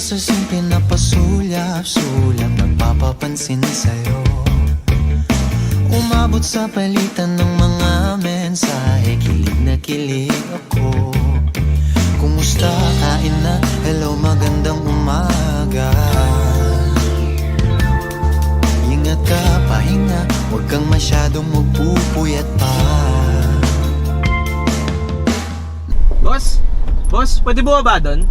sa simple na pasulyap-sulyap, nagpapapansin sa'yo. Umabot sa palitan ng mga mensahe, kilig na kilig ako. Kumusta, kain na, hello, magandang umaga. Ingat ka, pahinga, huwag kang masyadong magpupuyat pa. Boss? Boss, pwede bumaba doon?